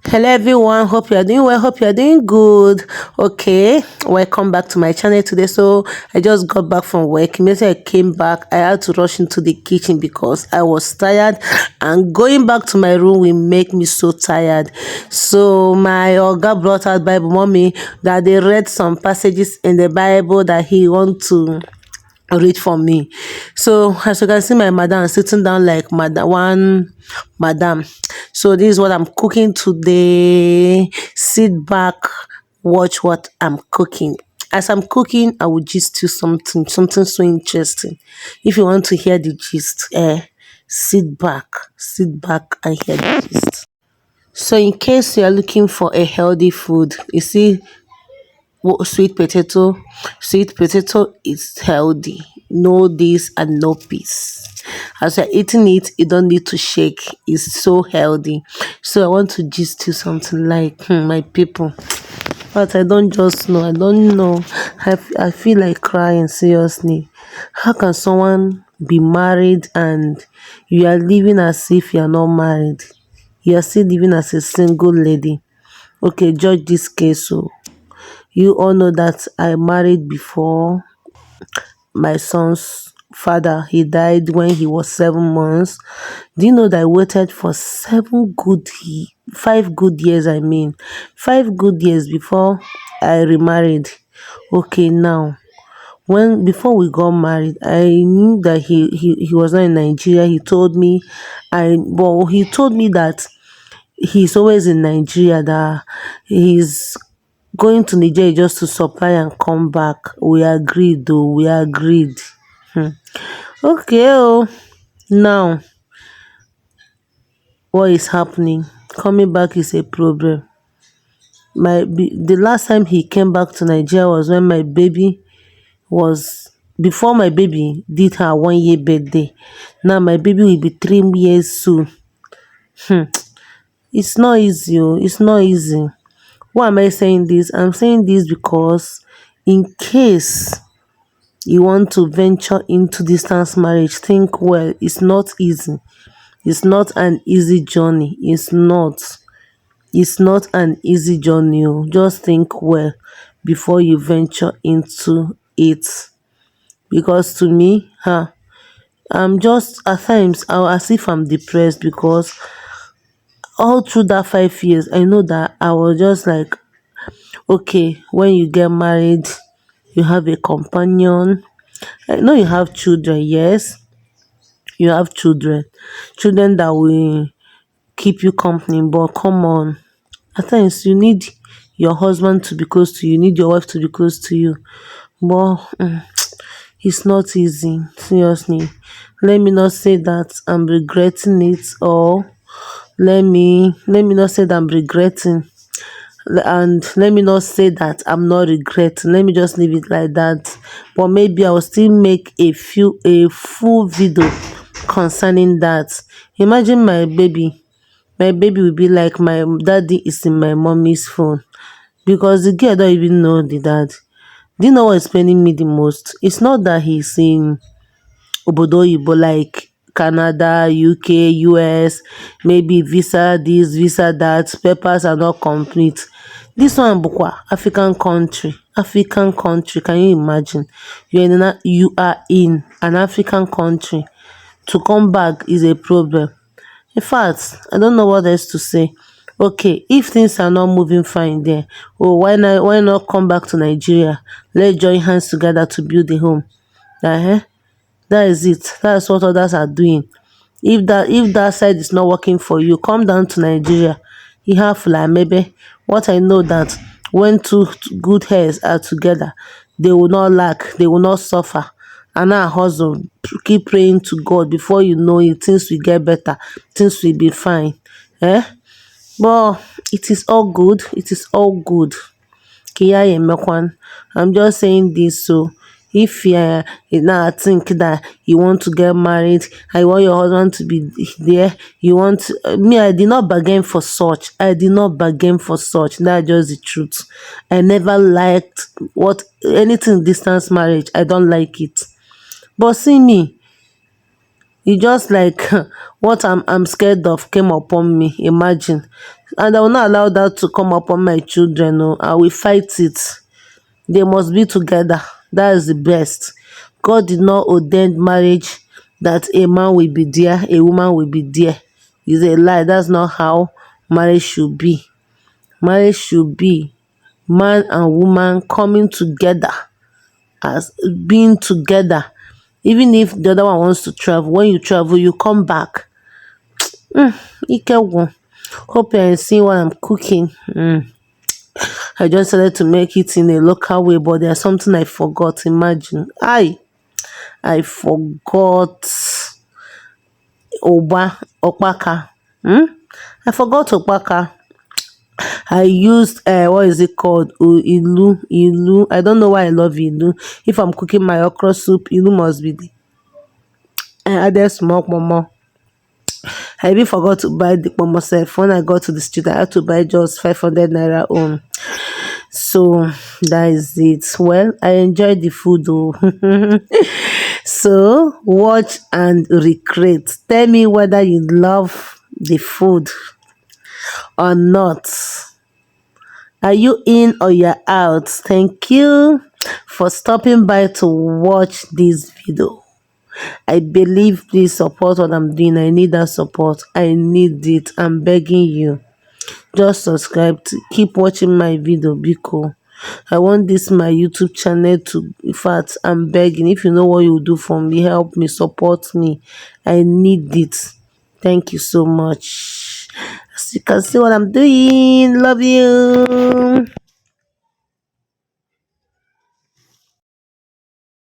Hello everyone, hope you are doing well, hope you are doing good. Okay, welcome back to my channel today. So I just got back from work. Immediately I came back, I had to rush into the kitchen because I was tired, and going back to my room will make me so tired. So my oga brought out Bible, mommy, that they read some passages in the Bible that he want to read for me. So as you can see, my madam sitting down like madam. So this is what I'm cooking today. Sit back, watch what I'm cooking. As I'm cooking, I will gist you something so interesting. If you want to hear the gist, sit back and hear the gist. So in case you are looking for a healthy food, you see, sweet potato. Sweet potato is healthy. No this and no peace. As you're eating it, you don't need to shake. It's so healthy. So I want to gist you something like, my people. But I don't just know. I don't know. I feel like crying, seriously. How can someone be married and you are living as if you are not married? You are still living as a single lady. Okay, judge this case. So you all know that I married before my son's father. He died when he was 7 months. Do you know that I waited for 5 good years? I mean, 5 good years before I remarried. Okay, now before we got married, I knew that he was not in Nigeria. He told me, he told me that he's always in Nigeria, that he's going to Nigeria just to supply and come back. We agreed though, we agreed. Okay, now what is happening? Coming back is a problem. The last time he came back to Nigeria was when my baby was before my baby did her 1 year birthday. Now my baby will be 3 years soon. It's not easy, it's not easy. Why am I saying this? I'm saying this because in case you want to venture into distance marriage, think well. It's not easy. It's not an easy journey. It's not an easy journey. Just think well before you venture into it. Because to me, I'm just at times as if I'm depressed, because all through that 5 years, I know that I was just like, okay, when you get married, you have a companion. I know you have children, yes, you have children that will keep you company, but come on, at times you need your husband to be close to you, you need your wife to be close to you. But it's not easy, seriously. Let me not say that I'm regretting it, or let me not say that I'm regretting, and let me not say that I'm not regretting. Let me just leave it like that. But maybe I will still make a full video concerning that. Imagine my baby. My baby will be like, my daddy is in my mommy's phone, because the girl don't even know the dad. Do you know what is paining me the most? It's not that he's in obodo oyibo like Canada, UK, US, maybe visa this, visa that, papers are not complete. This one bukwa African country. Can you imagine? You are in an African country. To come back is a problem. In fact, I don't know what else to say. Okay, if things are not moving fine there, why not come back to Nigeria? Let's join hands together to build a home. uh that is it. That's what others are doing. If that side is not working for you, come down to Nigeria. You have maybe. What I know, that when two good hairs are together, they will not lack, they will not suffer. And our hustle, keep praying to God. Before you know it, things will get better, things will be fine. eh but it is all good, it is all good. Kia Yemekwan. I'm just saying this, so if you now think that you want to get married, I want your husband to be there, you want me, I did not bargain for such. I did not bargain for such. That's just the truth. I never liked what anything distance marriage. I don't like it. But see me, you just like what I'm scared of came upon me. Imagine. and I will not allow that to come upon my children. No, I will fight it. They must be together. That is the best. God did not ordain marriage that a man will be there, a woman will be there. It's a lie. That's not how marriage should be. Marriage should be man and woman coming together, as being together. Even if the other one wants to travel, when you travel, you come back. Ike, hope you're seeing what I'm cooking. I just started to make it in a local way, but there's something I forgot. Imagine. I forgot Opaka. I forgot Opaka. I used what is it called? Ilu. I don't know why I love Ilu. If I'm cooking my okra soup, Ilu must be there. I added small mama. I even forgot to buy the mama self. When I got to the street, I had to buy just 500 naira on. So that is it. Well, I enjoyed the food though. So watch and recreate. Tell me whether you love the food or not. Are you in or you're out? Thank you for stopping by to watch this video. I believe, please support what I'm doing. I need that support. I need it. I'm begging you. Just subscribe to keep watching my video because I want this my YouTube channel to, in fact, I'm begging. If you know what you do for me, help me, support me. I need it. Thank you so much. As you can see what I'm doing. Love you.